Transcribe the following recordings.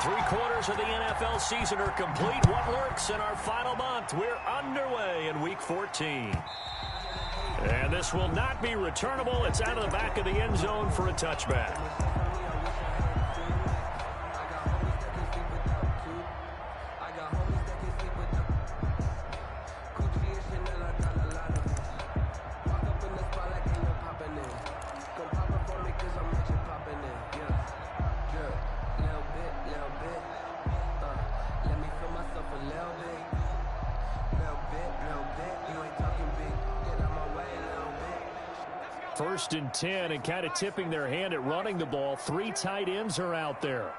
Three-quarters of the NFL season are complete. What lurks in our final month? We're underway in Week 14. And this will not be returnable. It's out of the back of the end zone for a touchback. First and 10, and kind of tipping their hand at running the ball. Three tight ends are out there.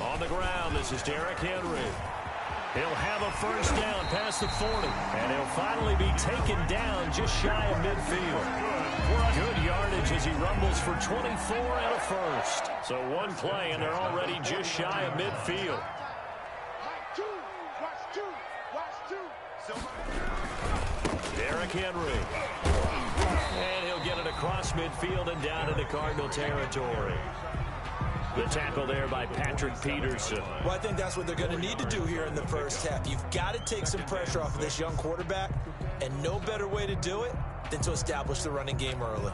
On the ground, this is Derrick Henry. He'll have a first down past the 40, and he'll finally be taken down just shy of midfield. Good yardage as he rumbles for 24 and a first. So one play, and they're already just shy of midfield. Derrick Henry. And he'll get it across midfield and down into Cardinal territory. The tackle there by Patrick Peterson. Well, I think that's what they're going to need to do here in the first half. You've got to take some pressure off of this young quarterback, and no better way to do it than to establish the running game early.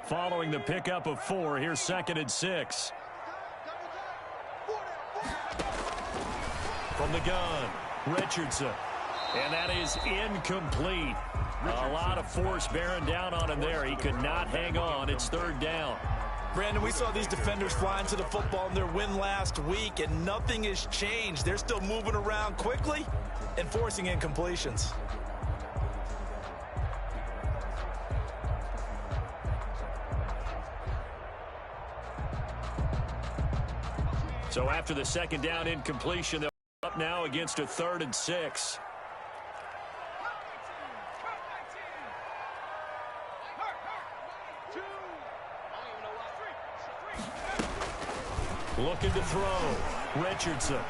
Following the pickup of 4, here's 2nd and 6. From the gun, Richardson. And that is incomplete. A lot of force bearing down on him there. He could not hang on. It's 3rd down. Brandon, we saw these defenders flying to the football in their win last week, and nothing has changed. They're still moving around quickly and forcing incompletions. So after the 2nd down incompletion, they're up now against a 3rd and 6. Looking to throw. Richardson.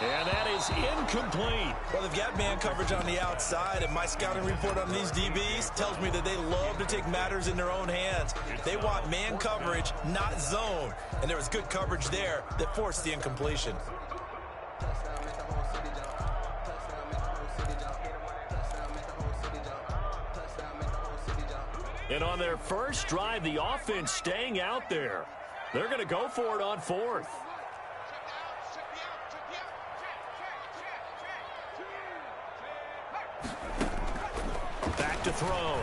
And that is incomplete. Well, they've got man coverage on the outside, and my scouting report on these DBs tells me that they love to take matters in their own hands. They want man coverage, not zone. And there was good coverage there that forced the incompletion. And on their first drive, the offense staying out there. They're going to go for it on 4th. Back to throw.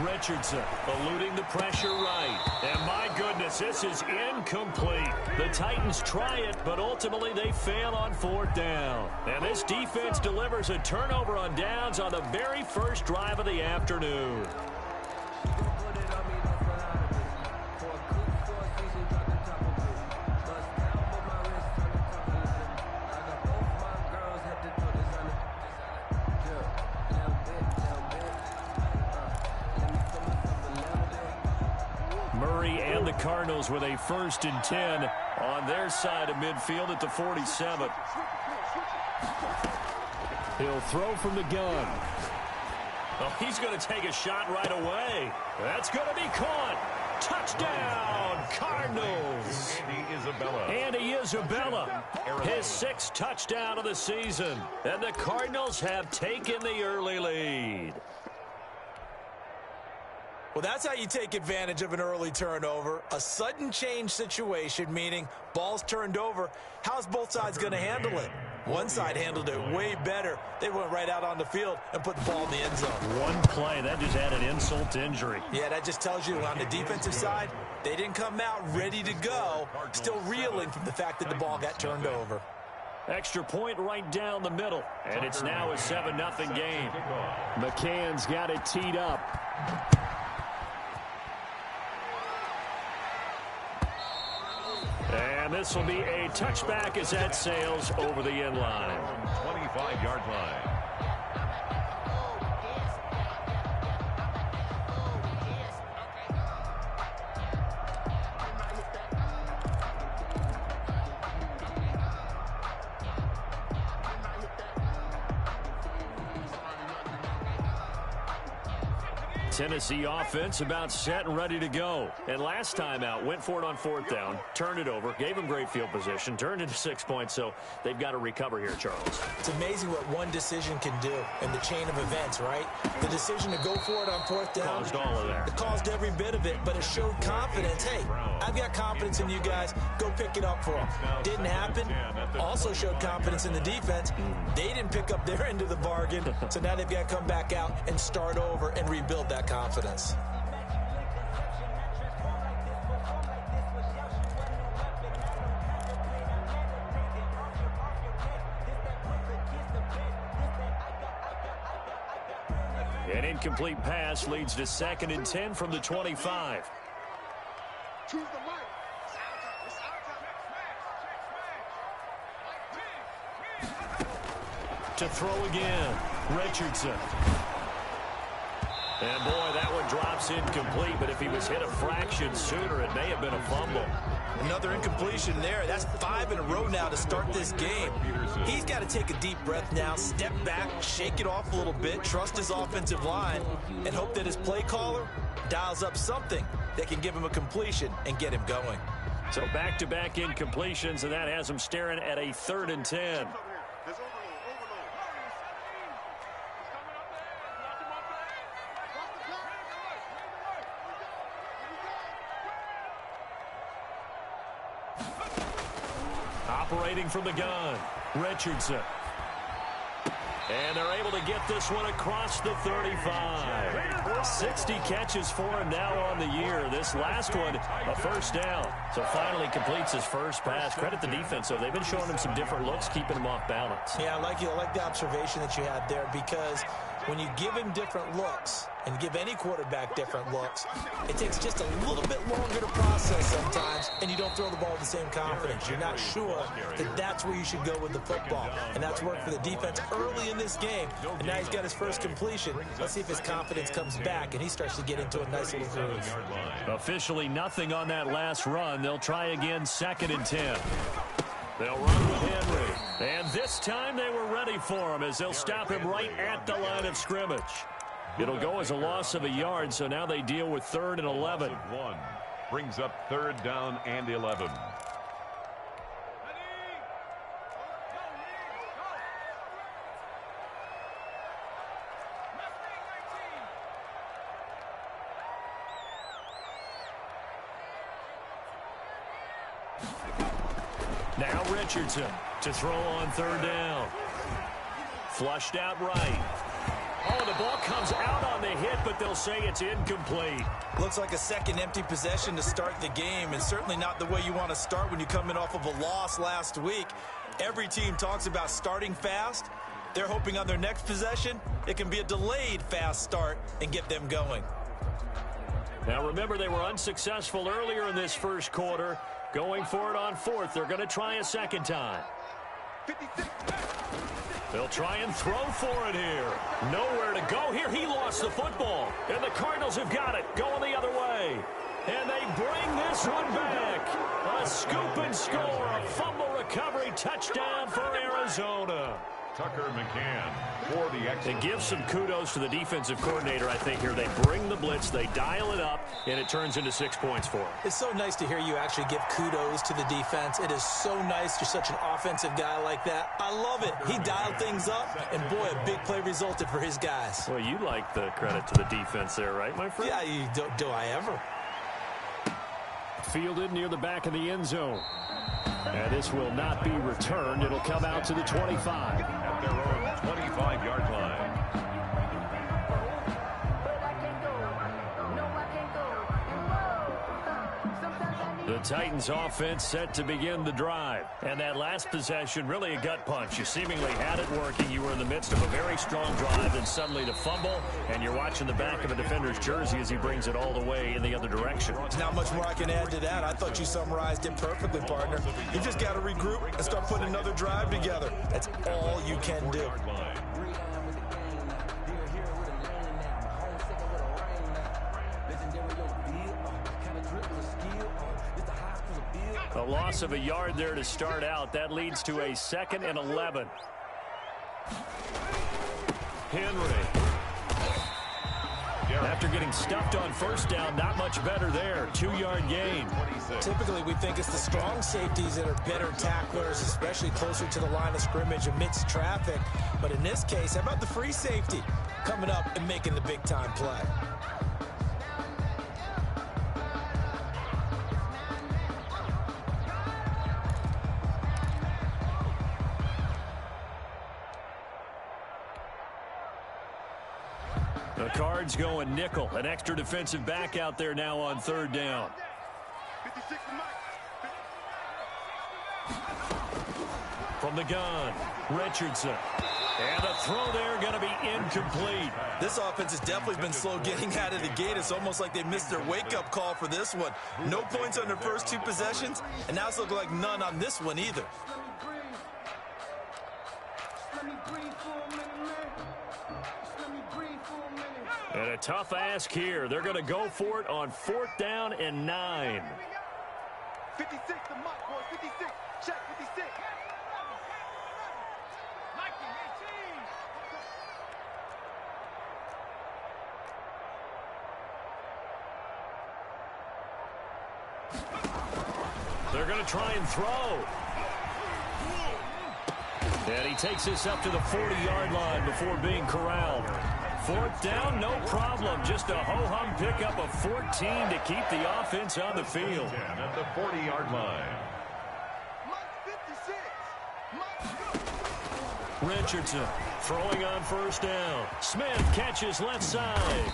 Richardson eluding the pressure right. And my goodness, this is incomplete. The Titans try it, but ultimately they fail on 4th down. And this defense delivers a turnover on downs on the very first drive of the afternoon. Cardinals with a 1st and 10 on their side of midfield at the 47. He'll throw from the gun. Oh, he's going to take a shot right away. That's going to be caught. Touchdown, Cardinals. Andy Isabella, his 6th touchdown of the season. And the Cardinals have taken the early lead. Well, that's how you take advantage of an early turnover. A sudden change situation, meaning ball's turned over. How's both sides going to handle it? One side handled it way better. They went right out on the field and put the ball in the end zone. One play, that just added insult to injury. Yeah, that just tells you on the defensive side, they didn't come out ready to go, still reeling from the fact that the ball got turned over. Extra point right down the middle, and it's now a 7-0 game. McCann's got it teed up. And this will be a touchback as that sails over the end line. 25-yard line. Tennessee offense about set and ready to go. And last time out, went for it on 4th down, turned it over, gave them great field position, turned into 6 points, so they've got to recover here, Charles. It's amazing what one decision can do in the chain of events, right? The decision to go for it on 4th down. Caused all of that. It caused every bit of it, but it showed confidence. Hey, I've got confidence in you guys. Go pick it up for them. Didn't happen. Also showed confidence in the defense. They didn't pick up their end of the bargain, so now they've got to come back out and start over and rebuild that confidence. An incomplete pass leads to 2nd and 10 from the 25. To throw again, Richardson. And boy, that one drops incomplete, but if he was hit a fraction sooner, it may have been a fumble. Another incompletion there. That's 5 in a row now to start this game. He's got to take a deep breath now, step back, shake it off a little bit, trust his offensive line, and hope that his play caller dials up something that can give him a completion and get him going. So back-to-back incompletions, and that has him staring at a 3rd and 10. Operating from the gun, Richardson. And they're able to get this one across the 35. 60 catches for him now on the year. This last one, a 1st down. So finally completes his first pass. Credit the defense, though. They've been showing him some different looks, keeping him off balance. Yeah, I like the observation that you had there, because when you give him different looks and give any quarterback different looks, it takes just a little bit longer to process sometimes, and you don't throw the ball with the same confidence. You're not sure that that's where you should go with the football, and that's worked for the defense early in this game, and now he's got his first completion. Let's see if his confidence comes back and he starts to get into a nice little groove. Officially nothing on that last run. They'll try again, 2nd and 10. They'll run with Henry. And this time they were ready for him as they'll stop him right at the line of scrimmage. It'll go as a loss of a yard, so now they deal with 3rd and 11. One brings up 3rd down and 11. Now Richardson to throw on 3rd down. Flushed out right. Oh, the ball comes out on the hit, but they'll say it's incomplete. Looks like a second empty possession to start the game, and certainly not the way you want to start when you come in off of a loss last week. Every team talks about starting fast. They're hoping on their next possession, it can be a delayed fast start and get them going. Now remember, they were unsuccessful earlier in this first quarter. Going for it on 4th. They're going to try a 2nd time. They'll try and throw for it here. Nowhere to go here. He lost the football. And the Cardinals have got it. Going the other way. And they bring this one back. A scoop and score. A fumble recovery. Touchdown for Arizona. Tucker McCann for the exit. They give some kudos to the defensive coordinator, I think, here. They bring the blitz, they dial it up, and it turns into 6 points for them. It's so nice to hear you actually give kudos to the defense. It is so nice. You're such an offensive guy like that. I love it. He dialed things up, and boy, a big play resulted for his guys. Well, you like the credit to the defense there, right, my friend? Yeah, do I ever? Fielded near the back of the end zone. And this will not be returned. It'll come out to the 25. At their own 25-yard line. The Titans offense set to begin the drive. And that last possession, really a gut punch. You seemingly had it working. You were in the midst of a very strong drive, and suddenly the fumble, and you're watching the back of a defender's jersey as he brings it all the way in the other direction. There's not much more I can add to that. I thought you summarized it perfectly, partner. You just got to regroup and start putting another drive together. That's all you can do. A loss of a yard there to start out. That leads to a 2nd and 11. Henry. After after getting stuffed on first down, not much better there. 2-yard gain. Typically, we think it's the strong safeties that are better tacklers, especially closer to the line of scrimmage amidst traffic. But in this case, how about the free safety coming up and making the big-time play? The Cards going nickel. An extra defensive back out there now on 3rd down. From the gun, Richardson. And the throw there going to be incomplete. This offense has definitely been slow getting out of the gate. It's almost like they missed their wake-up call for this one. No points on their first 2 possessions, and now it's looking like none on this one either. And a tough ask here. They're going to go for it on 4th down and 9. 56, the mark, boys. 56. Check 56. They're going to try and throw. And he takes this up to the 40-yard line before being corralled. 4th down, no problem. Just a ho-hum pickup of 14 to keep the offense on the field. At the 40-yard line. Richardson throwing on 1st down. Smith catches left side.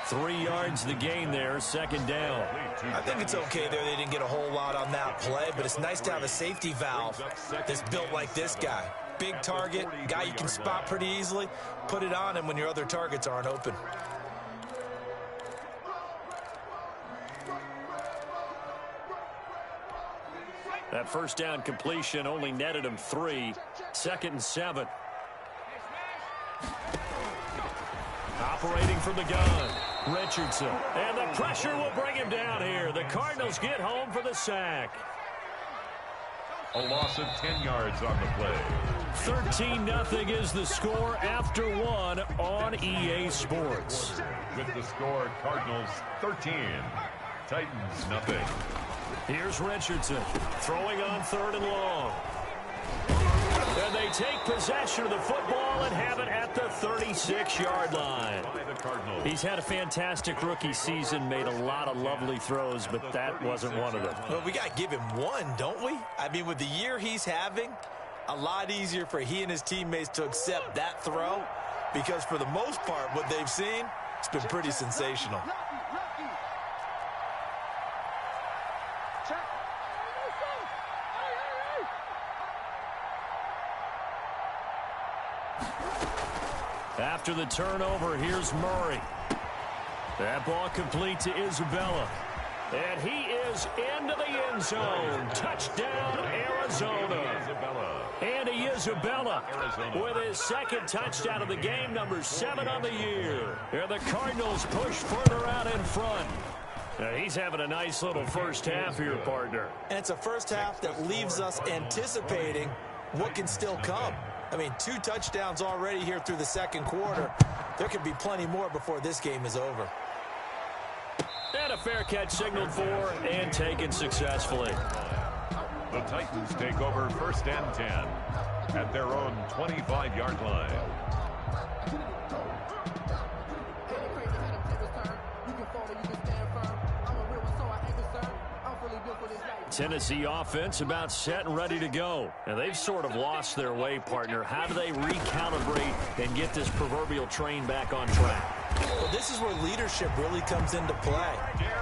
3 yards the gain there, 2nd down. I think it's okay there. They didn't get a whole lot on that play, but it's nice to have a safety valve that's built like this guy. Big target, guy you can spot pretty easily. Put it on him when your other targets aren't open. That 1st down completion only netted him 3. 2nd and 7. Operating from the gun, Richardson. And the pressure will bring him down here. The Cardinals get home for the sack. A loss of 10 yards on the play. 13-0 is the score after 1 on EA Sports. With the score, Cardinals 13, Titans nothing. Here's Richardson throwing on 3rd and long. And they take possession of the football and have it at the 36-yard line. He's had a fantastic rookie season, made a lot of lovely throws, but that wasn't one of them. Well, we got to give him one, don't we? I mean, with the year he's having, a lot easier for he and his teammates to accept that throw, because for the most part, what they've seen, it's been pretty sensational. After the turnover, here's Murray. That ball complete to Isabella. And he is into the end zone. Touchdown, Arizona. Andy Isabella with his 2nd touchdown of the game, number 7 on the year. And the Cardinals push further out in front. He's having a nice little first half here, partner. And it's a first half that leaves us anticipating what can still come. I mean, 2 touchdowns already here through the 2nd quarter. There could be plenty more before this game is over. And a fair catch signaled for and taken successfully. The Titans take over 1st and 10 at their own 25-yard line. Tennessee offense about set and ready to go. And they've sort of lost their way, partner. How do they recalibrate and get this proverbial train back on track? Well, this is where leadership really comes into play.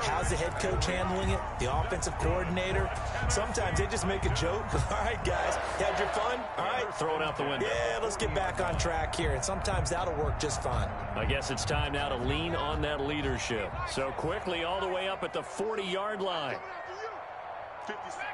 How's the head coach handling it? The offensive coordinator? Sometimes they just make a joke. All right, guys, you had your fun? All right. Throw it out the window. Yeah, let's get back on track here. And sometimes that'll work just fine. I guess it's time now to lean on that leadership. So quickly all the way up at the 40-yard line. 50 seconds.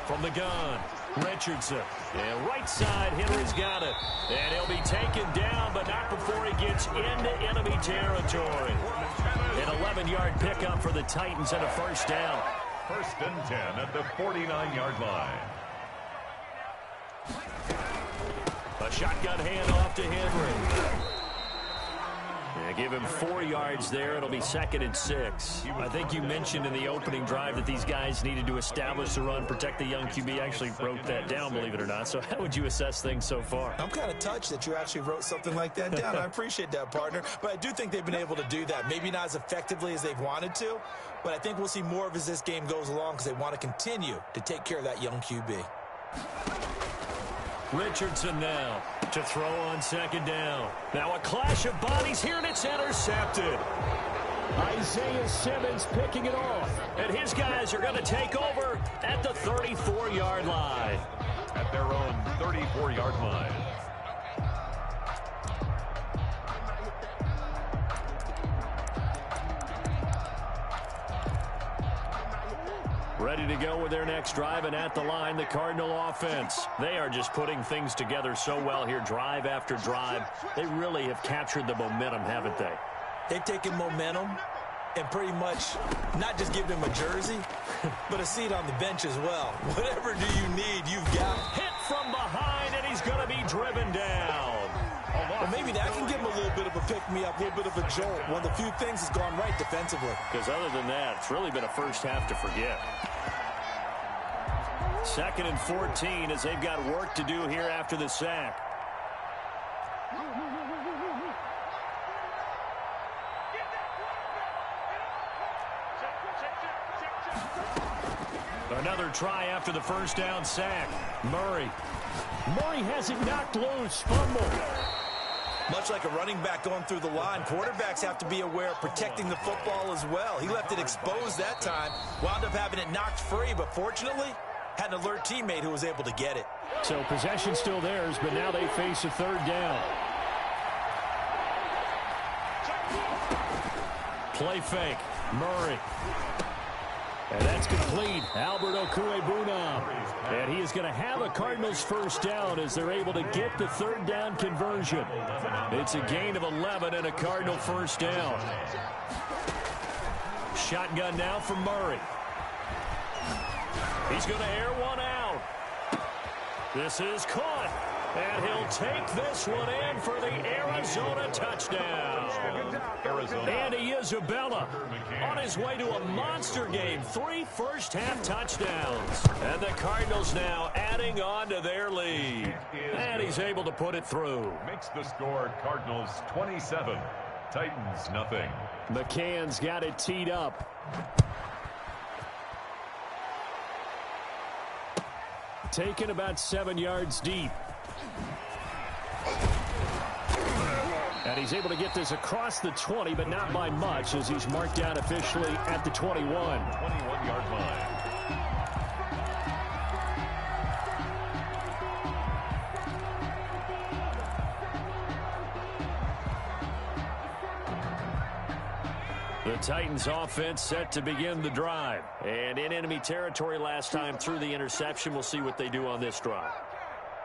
From the gun, Richardson. And right side, Henry's got it. And he'll be taken down, but not before he gets into enemy territory. An 11-yard pickup for the Titans and a 1st down. 1st and 10 at the 49-yard line. A shotgun handoff to Henry. Yeah, give him 4 yards there. It'll be 2nd and 6. I think you mentioned in the opening drive that these guys needed to establish the run, protect the young QB. Actually wrote that down, believe it or not. So how would you assess things so far? I'm kind of touched that you actually wrote something like that down. I appreciate that, partner. But I do think they've been able to do that. Maybe not as effectively as they've wanted to, but I think we'll see more of as this game goes along because they want to continue to take care of that young QB. Richardson now to throw on 2nd down. Now a clash of bodies here, and it's intercepted. Isaiah Simmons picking it off. And his guys are going to take over at the 34-yard line. At their own 34-yard line. Ready to go with their next drive, and at the line, the Cardinal offense. They are just putting things together so well here, drive after drive. They really have captured the momentum, haven't they? They've taken momentum and pretty much not just given him a jersey, but a seat on the bench as well. Whatever do you need, you've got. Hit from behind, and he's going to be driven down. Well, maybe that can give him a little bit of a pick-me-up, a little bit of a jolt. One of the few things has gone right defensively. Because other than that, it's really been a first half to forget. 2nd and 14 as they've got work to do here after the sack. Another try after the first down sack. Murray has it knocked loose. Fumble. Much like a running back going through the line, quarterbacks have to be aware of protecting the football as well. He left it exposed that time, wound up having it knocked free, but fortunately had an alert teammate who was able to get it. So possession still theirs, but now they face a 3rd down. Play fake. Murray. And that's complete. Albert Okwuegbunam. And he is going to have a Cardinals first down as they're able to get the 3rd down conversion. It's a gain of 11 and a Cardinal first down. Shotgun now for Murray. He's going to air one out. This is caught. And he'll take this one in for the Arizona touchdown. Andy Isabella on his way to a monster game. 3 first-half touchdowns. And the Cardinals now adding on to their lead. And he's able to put it through. Makes the score Cardinals 27, Titans nothing. McCann's got it teed up. Taken about 7 yards deep. And he's able to get this across the 20, but not by much, as he's marked down officially at the 21. 21-yard line. The Titans offense set to begin the drive. And in enemy territory last time through the interception. We'll see what they do on this drive.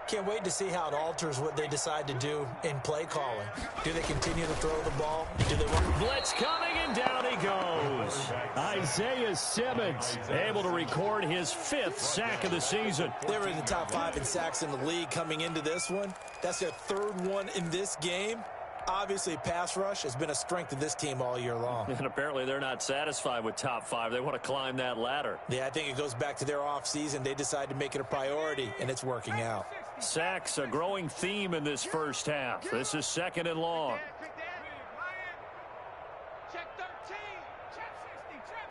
Can't wait to see how it alters what they decide to do in play calling. Do they continue to throw the ball? Do they want blitz coming, and down he goes. Isaiah Simmons able to record his 5th sack of the season. They were in the top 5 in sacks in the league coming into this one. That's their 3rd one in this game. Obviously, pass rush has been a strength of this team all year long. And apparently they're not satisfied with top 5. They want to climb that ladder. Yeah, I think it goes back to their offseason. They decided to make it a priority, and it's working out. Sacks, a growing theme in this first half. This is 2nd and long. Check 13. Check 60. Check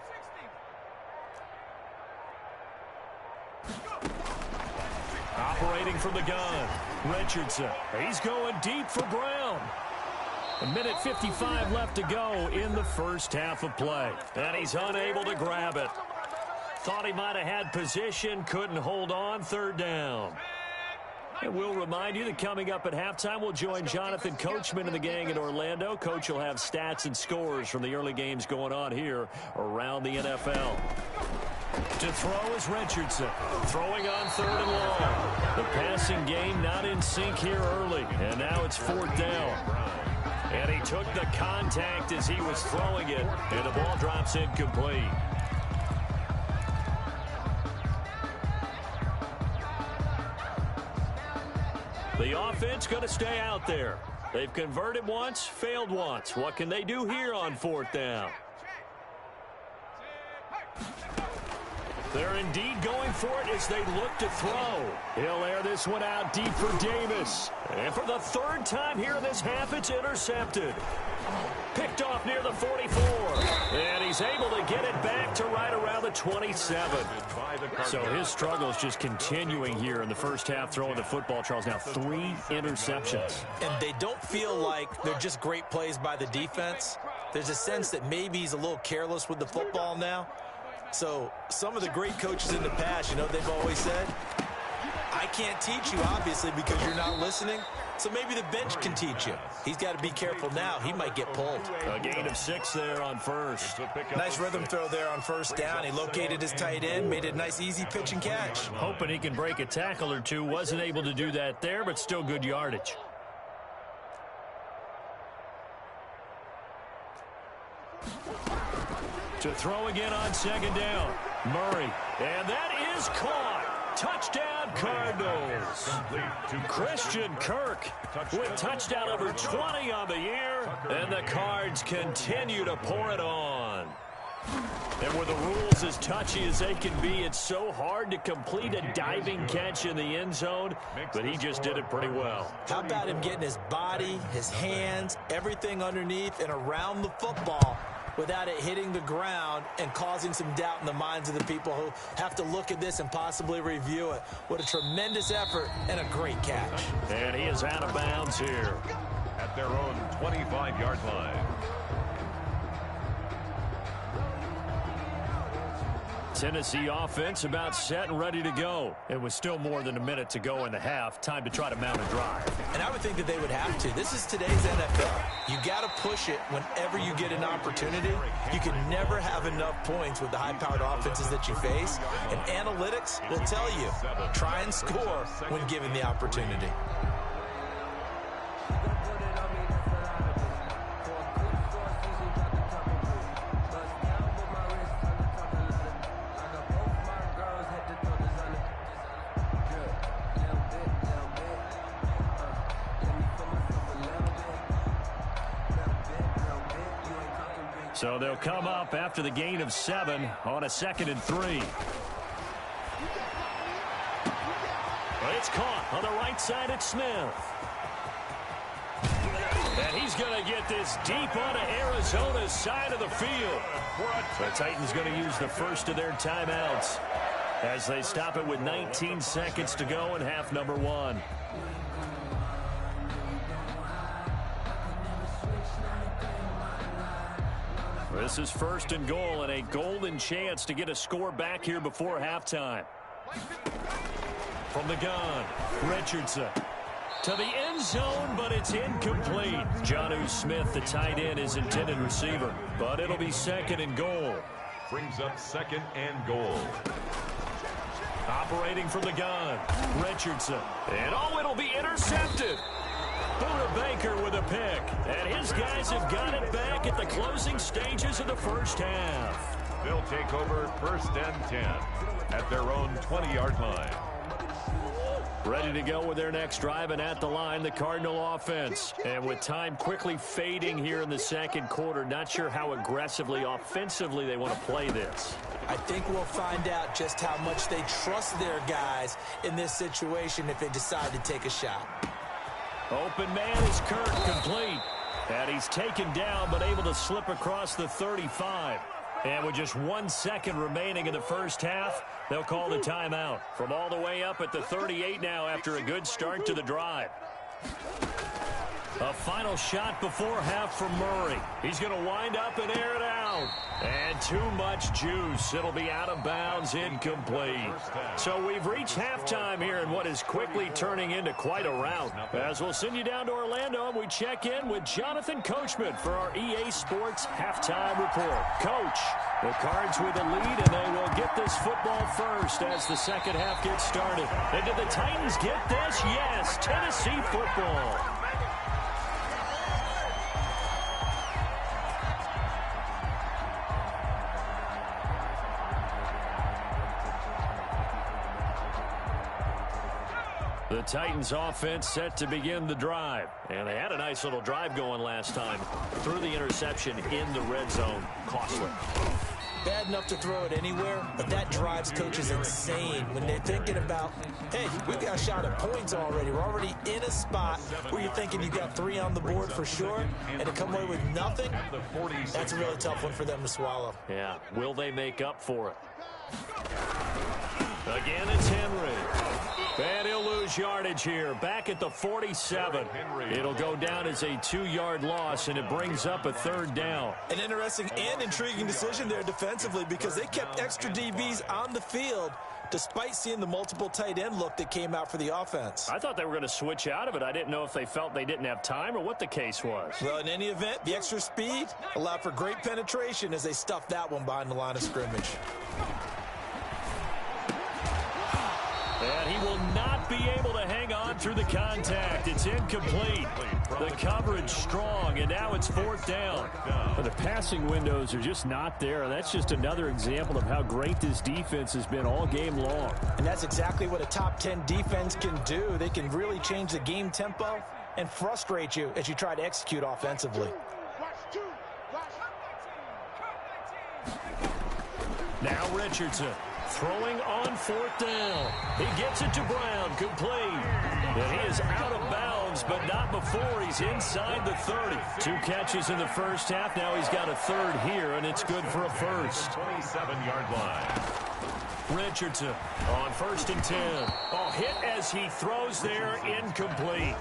60. Operating from the gun, Richardson. He's going deep for Brown. 1:55 left to go in the first half of play. And he's unable to grab it. Thought he might have had position, couldn't hold on, 3rd down. And we'll remind you that coming up at halftime, we'll join Jonathan Coachman and the gang in Orlando. Coach will have stats and scores from the early games going on here around the NFL. To throw is Richardson. Throwing on 3rd and long. The passing game not in sync here early. And now it's 4th down. And he took the contact as he was throwing it. And the ball drops incomplete. The offense going to stay out there. They've converted once, failed once. What can they do here on 4th down? They're indeed going for it as they look to throw. He'll air this one out deep for Davis. And for the 3rd time here in this half, it's intercepted. Picked off near the 44. And he's able to get it back to right around the 27. So his struggle is just continuing here in the first half throwing the football, Charles. Now 3 interceptions. And they don't feel like they're just great plays by the defense. There's a sense that maybe he's a little careless with the football now. So some of the great coaches in the past, you know, they've always said, I can't teach you, obviously, because you're not listening. So maybe the bench can teach you. He's got to be careful now. He might get pulled. A gain of 6 there on first. Nice rhythm throw there on 1st down. He located his tight end, made it a nice, easy pitch and catch. Hoping he can break a tackle or two. Wasn't able to do that there, but still good yardage. To throw again on 2nd down. Murray. And that is caught. Touchdown, Cardinals. Christian Kirk with touchdown number 20 on the year. And the Cards continue to pour it on. And with the rules as touchy as they can be, it's so hard to complete a diving catch in the end zone, but he just did it pretty well. How about him getting his body, his hands, everything underneath and around the football without it hitting the ground and causing some doubt in the minds of the people who have to look at this and possibly review it. What a tremendous effort and a great catch. And he is out of bounds here. At their own 25-yard line. Tennessee offense about set and ready to go. It was still more than a minute to go in the half. Time to try to mount a drive. And I would think that they would have to. This is today's NFL. You got to push it whenever you get an opportunity. You can never have enough points with the high-powered offenses that you face. And analytics will tell you, try and score when given the opportunity. So they'll come up after the gain of 7 on a 2nd and 3. It's caught on the right side at Smith. And he's going to get this deep onto Arizona's side of the field. The Titans going to use the first of their timeouts as they stop it with 19 seconds to go in half number 1. This is 1st and goal and a golden chance to get a score back here before halftime. From the gun, Richardson to the end zone, but it's incomplete. Jonnu Smith, the tight end, is intended receiver, but it'll be 2nd and goal. Brings up 2nd and goal. Operating from the gun, Richardson. And it'll be intercepted. Buda Baker with a pick. And his guys have got it back at the closing stages of the first half. They'll take over 1st and 10 at their own 20-yard line. Ready to go with their next drive, and at the line, the Cardinal offense. And with time quickly fading here in the 2nd quarter, not sure how aggressively, offensively they want to play this. I think we'll find out just how much they trust their guys in this situation if they decide to take a shot. Open man is Kirk, complete. And he's taken down but able to slip across the 35. And with just 1 second remaining in the first half, they'll call the timeout. From all the way up at the 38 now after a good start to the drive. A final shot before half from Murray. He's going to wind up and air it out. And too much juice. It'll be out of bounds, incomplete. So we've reached halftime here in what is quickly turning into quite a rout. As we'll send you down to Orlando, and we check in with Jonathan Coachman for our EA Sports Halftime Report. Coach, the Cards with a lead, and they will get this football first as the second half gets started. And did the Titans get this? Yes, Tennessee football. The The Titans offense set to begin the drive. And they had a nice little drive going last time. Threw the interception in the red zone. Costly. Bad enough to throw it anywhere, but that drives coaches insane when they're thinking about, hey, we've got a shot at points already. We're already in a spot where you're thinking you got 3 on the board for sure, and to come away with nothing, that's a really tough one for them to swallow. Yeah, will they make up for it? Again, it's Henry. And he'll lose yardage here. Back at the 47. It'll go down as a 2-yard loss, and it brings up a 3rd down. An interesting and intriguing decision there defensively because they kept extra DBs on the field despite seeing the multiple tight end look that came out for the offense. I thought they were going to switch out of it. I didn't know if they felt they didn't have time or what the case was. Well, in any event, the extra speed allowed for great penetration as they stuffed that one behind the line of scrimmage. And he will not be able to hang on through the contact. It's incomplete. The coverage strong, and now it's 4th down. But the passing windows are just not there. That's just another example of how great this defense has been all game long. And that's exactly what a top 10 defense can do. They can really change the game tempo and frustrate you as you try to execute offensively. Now Richardson. Throwing on 4th down. He gets it to Brown, complete. And he is out of bounds, but not before he's inside the 30. 2 catches in the first half. Now he's got a 3rd here, and it's good for a 1st. 27-yard line. Richardson on 1st and 10. Oh, hit as he throws there, incomplete.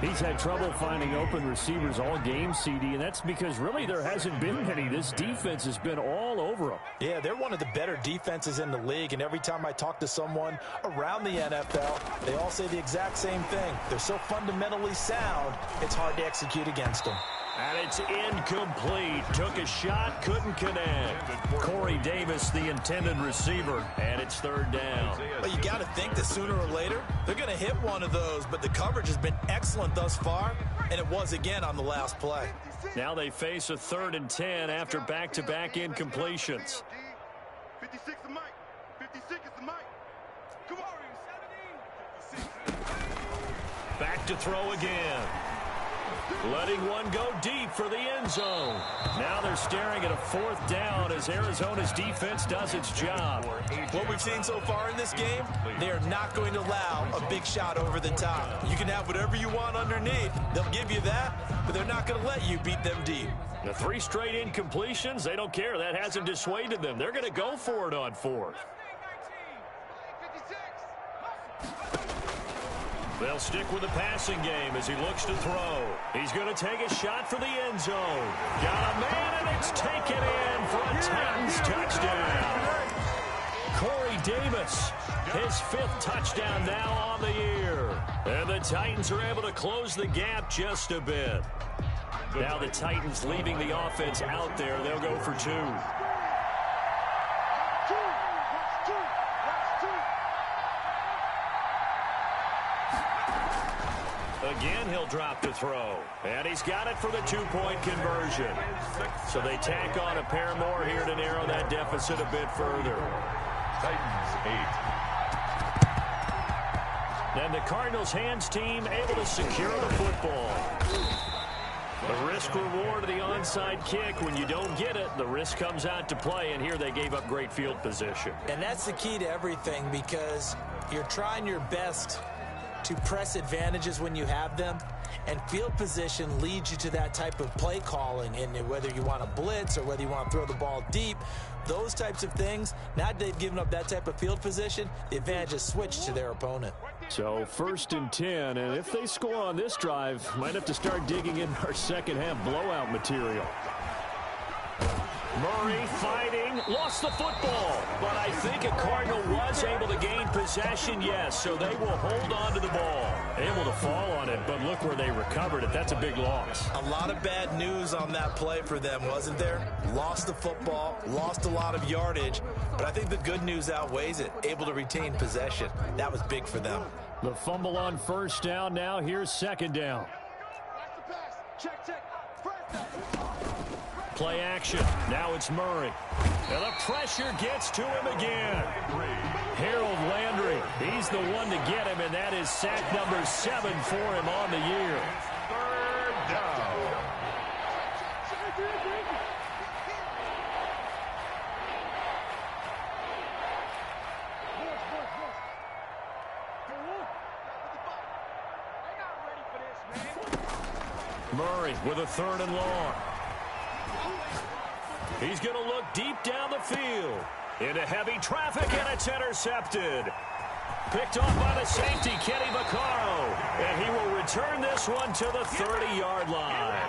He's had trouble finding open receivers all game, CD, and that's because really there hasn't been many. This defense has been all over them. Yeah, they're one of the better defenses in the league, and every time I talk to someone around the NFL, they all say the exact same thing. They're so fundamentally sound, it's hard to execute against them. And it's incomplete. Took a shot, couldn't connect. Corey Davis, the intended receiver, and it's 3rd down. Well, you got to think that sooner or later, they're going to hit one of those, but the coverage has been excellent thus far, and it was again on the last play. Now they face a 3rd and 10 after back-to-back incompletions. 56 is Mike. 56 is the Mike. Come on, 17. Back to throw again. Letting one go deep for the end zone. Now they're staring at a 4th down as Arizona's defense does its job. What we've seen so far in this game, they are not going to allow a big shot over the top. You can have whatever you want underneath. They'll give you that, but they're not going to let you beat them deep. The 3 straight incompletions, they don't care. That hasn't dissuaded them. They're going to go for it on 4th. They'll stick with the passing game as he looks to throw. He's going to take a shot for the end zone. Got a man, and it's taken in for a Titans touchdown. Corey Davis, his 5th touchdown now on the year. And the Titans are able to close the gap just a bit. Now the Titans leaving the offense out there. They'll go for 2. Again, he'll drop to throw. And he's got it for the 2-point conversion. So they tack on a pair more here to narrow that deficit a bit further. Titans 8. And the Cardinals' hands team able to secure the football. The risk-reward of the onside kick. When you don't get it, the risk comes out to play, and here they gave up great field position. And that's the key to everything because you're trying your best to press advantages when you have them, and field position leads you to that type of play calling, and whether you want to blitz or whether you want to throw the ball deep, those types of things. Now that they've given up that type of field position, the advantage is switched to their opponent. So 1st and 10, and if they score on this drive, might have to start digging in our second half blowout material. Murray fighting, lost the football, but I think a Cardinal was able to gain possession, yes, so they will hold on to the ball. Able to fall on it, but look where they recovered it. That's a big loss. A lot of bad news on that play for them, wasn't there? Lost the football, lost a lot of yardage, but I think the good news outweighs it. Able to retain possession. That was big for them. The fumble on 1st down, now here's 2nd down. Check, check. Play action. Now it's Murray. And the pressure gets to him again. Harold Landry, he's the one to get him, and that is sack number 7 for him on the year. Third down. Murray with a 3rd and long. He's going to look deep down the field. Into heavy traffic, and it's intercepted. Picked off by the safety, Kenny Vaccaro. And he will return this one to the 30-yard line.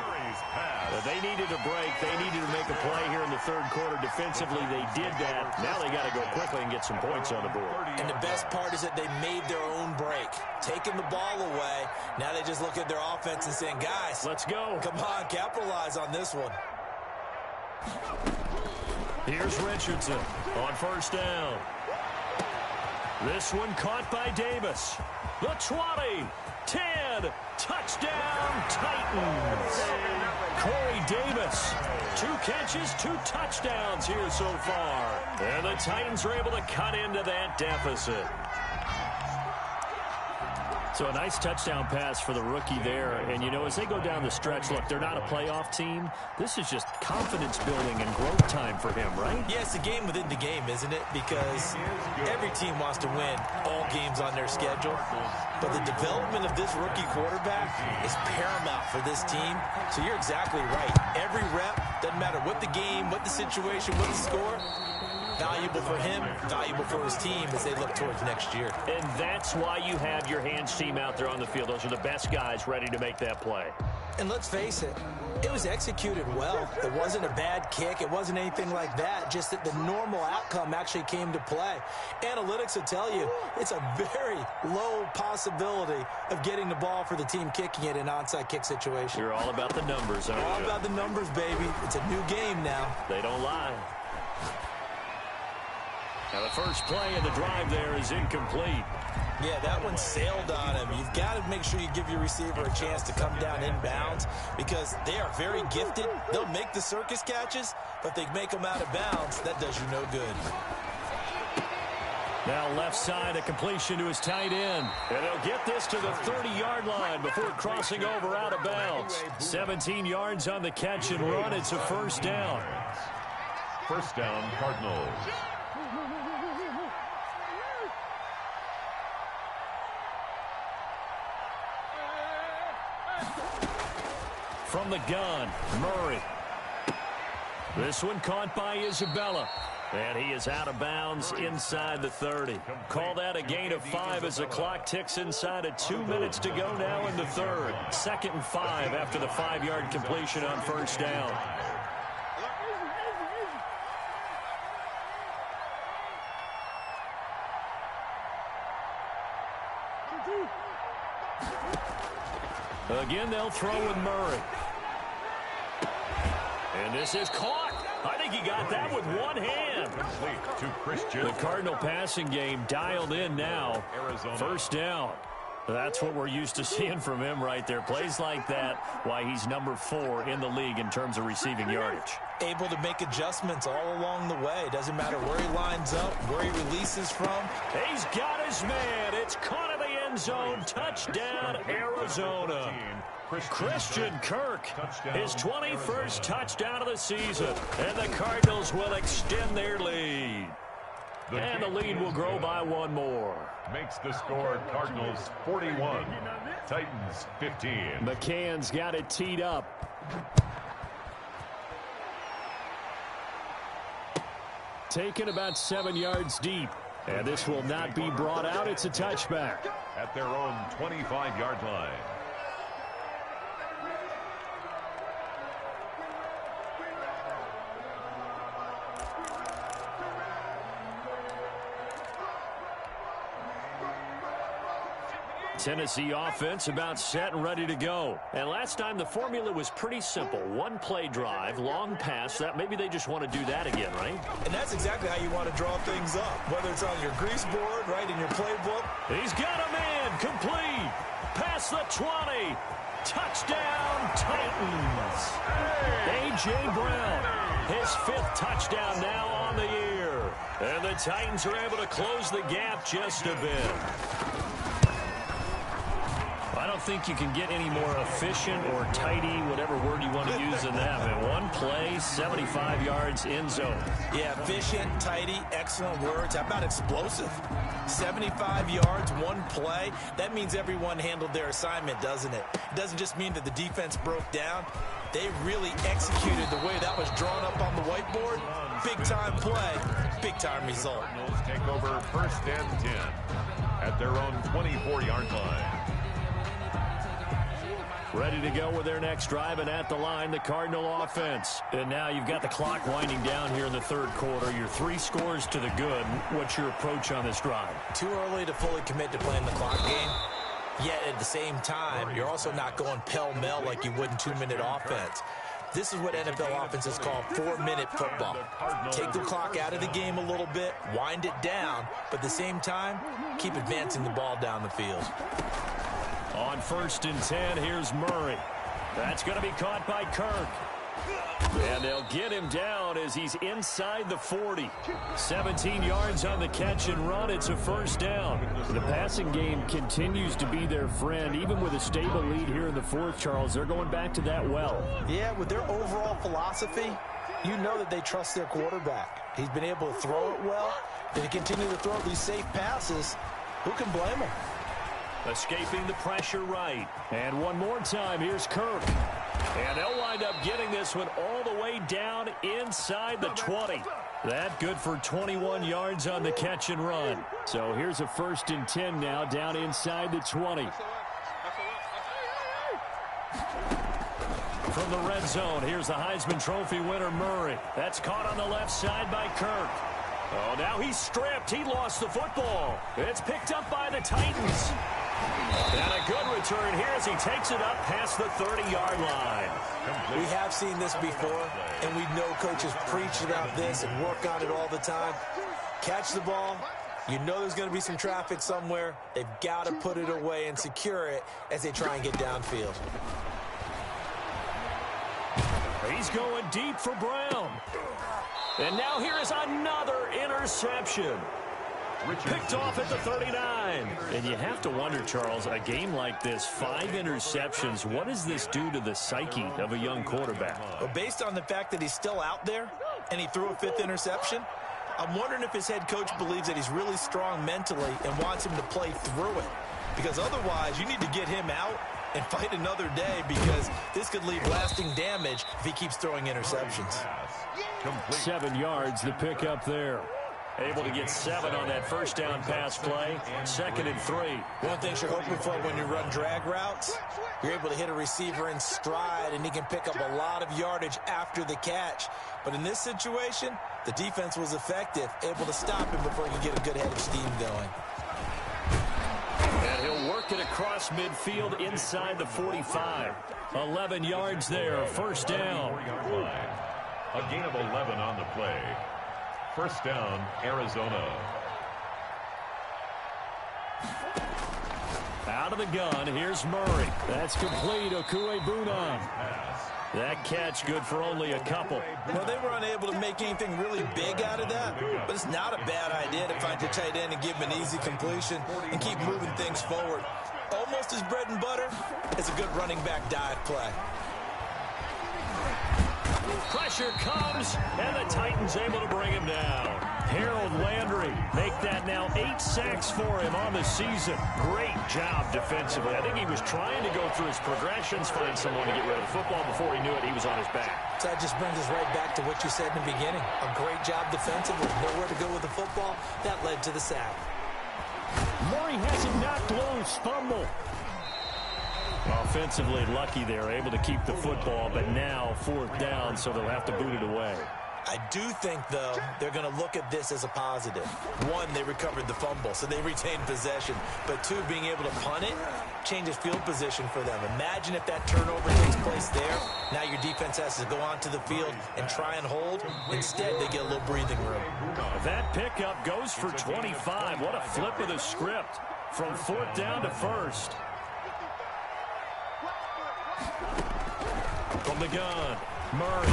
They needed a break. They needed to make a play here in the 3rd quarter. Defensively, they did that. Now they got to go quickly and get some points on the board. And the best part is that they made their own break. Taking the ball away. Now they just look at their offense and saying, guys, let's go. Come on, capitalize on this one. Here's Richardson on 1st down. This one caught by Davis. The 20, 10, touchdown Titans. Corey Davis, 2 catches, 2 touchdowns here so far. And the Titans are able to cut into that deficit. So a nice touchdown pass for the rookie there. And, you know, as they go down the stretch, look, they're not a playoff team. This is just confidence building and growth time for him, right? Yeah, it's a game within the game, isn't it? Because every team wants to win all games on their schedule. But the development of this rookie quarterback is paramount for this team. So you're exactly right. Every rep, doesn't matter what the game, what the situation, what the score, valuable for him, valuable for his team as they look towards next year. And that's why you have your hands team out there on the field. Those are the best guys ready to make that play. And let's face it, it was executed well. It wasn't a bad kick. It wasn't anything like that. Just that the normal outcome actually came to play. Analytics will tell you it's a very low possibility of getting the ball for the team kicking it in an onside kick situation. You're all about the numbers, aren't you? All about the numbers, baby. It's a new game now. They don't lie. Now the first play of the drive there is incomplete. Yeah, that one sailed on him. You've got to make sure you give your receiver a chance to come down inbounds because they are very gifted. They'll make the circus catches, but they make them out of bounds. That does you no good. Now left side, a completion to his tight end. And they'll get this to the 30-yard line before crossing over out of bounds. 17 yards on the catch and run. It's a 1st down. 1st down, Cardinals. From the gun, Murray. This one caught by Isabella. And he is out of bounds inside the 30. Call that a gain of 5 as the clock ticks inside of 2 minutes to go now in the 3rd. 2nd and 5 after the 5-yard completion on 1st down. Again, they'll throw with Murray. And this is caught. I think he got that with one hand. Complete to Christian. The Cardinal passing game dialed in now. Arizona. 1st down. That's what we're used to seeing from him right there. Plays like that, why he's number 4 in the league in terms of receiving yardage. Able to make adjustments all along the way. Doesn't matter where he lines up, where he releases from. He's got his man. It's caught in the end zone. Touchdown, Arizona. Christian Kirk, his 21st touchdown of the season. And the Cardinals will extend their lead. And the lead will grow by 1 more. Makes the score Cardinals 41, Titans 15. McCann's got it teed up. Taken about 7 yards deep. And this will not be brought out. It's a touchback. At their own 25-yard line. Tennessee offense about set and ready to go. And last time the formula was pretty simple. 1 play drive, long pass. That maybe they just want to do that again, right? And that's exactly how you want to draw things up. Whether it's on your grease board, right, in your playbook. He's got a man complete. Pass across the 20. Touchdown, Titans. A.J. Brown, his 5th touchdown now on the year. And the Titans are able to close the gap just a bit. I don't think you can get any more efficient or tidy, whatever word you want to use in that. And one play, 75 yards in zone. Yeah, efficient, tidy, excellent words. How about explosive? 75 yards, one play. That means everyone handled their assignment, doesn't it? It doesn't just mean that the defense broke down. They really executed the way that was drawn up on the whiteboard. Big-time play, big-time result. Cardinals take over 1st and 10 at their own 24-yard line. Ready to go with their next drive, and at the line, the Cardinal offense. And now you've got the clock winding down here in the 3rd quarter. You're 3 scores to the good. What's your approach on this drive? Too early to fully commit to playing the clock game. Yet at the same time, you're also not going pell-mell like you would in 2-minute offense. This is what NFL offenses call 4-minute football. Take the clock out of the game a little bit, wind it down, but at the same time, keep advancing the ball down the field. On 1st and 10, here's Murray. That's going to be caught by Kirk. And they'll get him down as he's inside the 40. 17 yards on the catch and run. It's a 1st down. The passing game continues to be their friend. Even with a stable lead here in the 4th, Charles, they're going back to that well. Yeah, with their overall philosophy, you know that they trust their quarterback. He's been able to throw it well. They continue to throw these safe passes. Who can blame him? Escaping the pressure right. And one more time, here's Kirk. And they'll wind up getting this one all the way down inside the 20. That good for 21 yards on the catch and run. So here's a 1st and 10 now down inside the 20. From the red zone, here's the Heisman Trophy winner, Murray. That's caught on the left side by Kirk. Oh, now he's stripped. He lost the football. It's picked up by the Titans. And a good return here as he takes it up past the 30-yard line. We have seen this before, and we know coaches preach about this and work on it all the time. Catch the ball. You know there's going to be some traffic somewhere. They've got to put it away and secure it as they try and get downfield. He's going deep for Brown. And now here is another interception. Picked off at the 39. And you have to wonder, Charles, a game like this, 5 interceptions, what does this do to the psyche of a young quarterback? Well, based on the fact that he's still out there and he threw a 5th interception, I'm wondering if his head coach believes that he's really strong mentally and wants him to play through it. Because otherwise, you need to get him out and fight another day, because this could leave lasting damage if he keeps throwing interceptions. 7 yards, the pickup there. Able to get 7 on that 1st down pass play. 2nd and 3. One thing you're hoping for when you run drag routes, you're able to hit a receiver in stride, and he can pick up a lot of yardage after the catch. But in this situation, the defense was effective, able to stop him before he could get a good head of steam going. And he'll work it across midfield inside the 45. 11 yards there, 1st down. A gain of 11 on the play. 1st down, Arizona. Out of the gun, here's Murray. That's complete, Okuegbunam. That catch good for only a couple. Well, they were unable to make anything really big out of that, but it's not a bad idea to find your tight end and give him an easy completion and keep moving things forward. Almost his bread and butter is a good running back dive play. Pressure comes, and the Titans able to bring him down. Harold Landry make that now 8 sacks for him on the season. Great job defensively. I think he was trying to go through his progressions, find someone to get rid of the football. Before he knew it, he was on his back. So that just brings us right back to what you said in the beginning. A great job defensively. Nowhere to go with the football. That led to the sack. Murray has it knocked loose. Fumble. Offensively lucky they're able to keep the football, but now 4th down, so they'll have to boot it away. I do think, though, they're going to look at this as a positive. 1, they recovered the fumble, so they retained possession. But 2, being able to punt it changes field position for them. Imagine if that turnover takes place there. Now your defense has to go onto the field and try and hold. Instead, they get a little breathing room. That pickup goes for 25. What a flip of the script from 4th down to 1st. From the gun, Murray.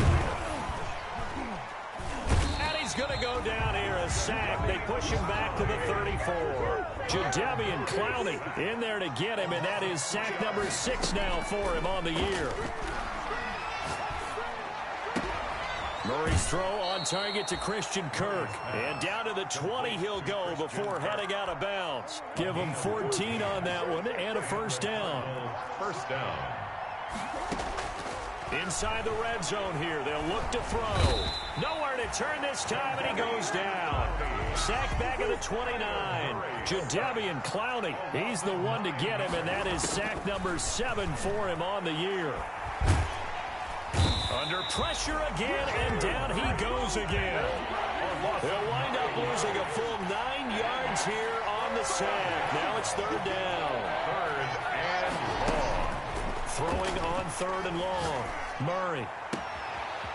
And he's going to go down here, a sack. They push him back to the 34. Jadeveon Clowney in there to get him, and that is sack number 6 now for him on the year. Murray's throw on target to Christian Kirk. And down to the 20 he'll go before heading out of bounds. Give him 14 on that one and a first down. First down. Inside the red zone here. They'll look to throw. Nowhere to turn this time, and he goes down. Sack back at the 29. Jadeveon Clowney. He's the one to get him, and that is sack number 7 for him on the year. Under pressure again, and down he goes again. They'll wind up losing a full 9 yards here on the sack. Now it's third down. Third and long. Throwing on third and long. Murray.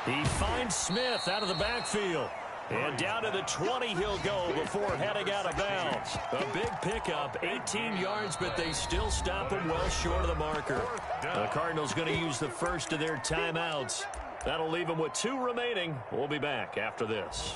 He finds Smith out of the backfield. And down to the 20 he'll go before heading out of bounds. A big pickup, 18 yards, but they still stop him well short of the marker. The Cardinals going to use the first of their timeouts. That'll leave them with 2 remaining. We'll be back after this.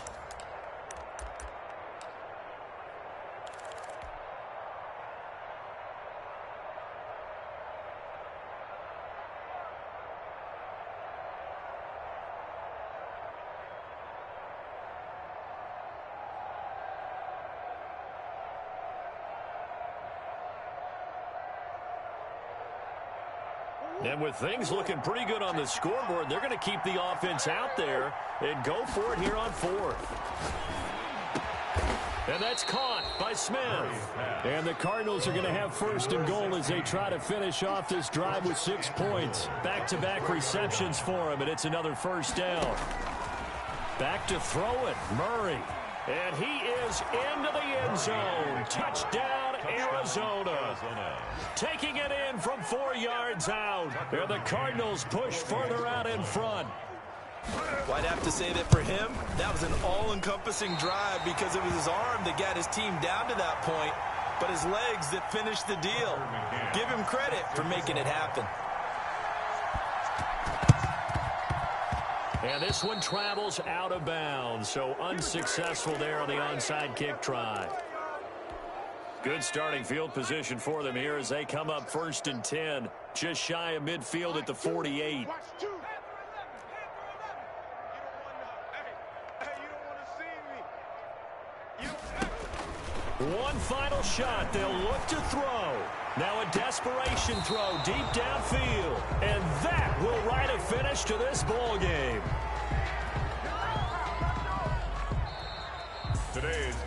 And with things looking pretty good on the scoreboard, they're going to keep the offense out there and go for it here on 4th. And that's caught by Smith. And the Cardinals are going to have first and goal as they try to finish off this drive with 6 points. Back-to-back receptions for him, and it's another first down. Back to throw it, Murray. And he is into the end zone. Touchdown, Arizona. Taking it in from 4 yards out. And the Cardinals push further out in front. Well, I'd have to say that for him, that was an all-encompassing drive because it was his arm that got his team down to that point, but his legs that finished the deal. Give him credit for making it happen. And this one travels out of bounds, so unsuccessful there on the onside kick try. Good starting field position for them here as they come up 1st and 10, just shy of midfield at the 48. One final shot. They'll look to throw. Now a desperation throw deep downfield. And that will write a finish to this ball game.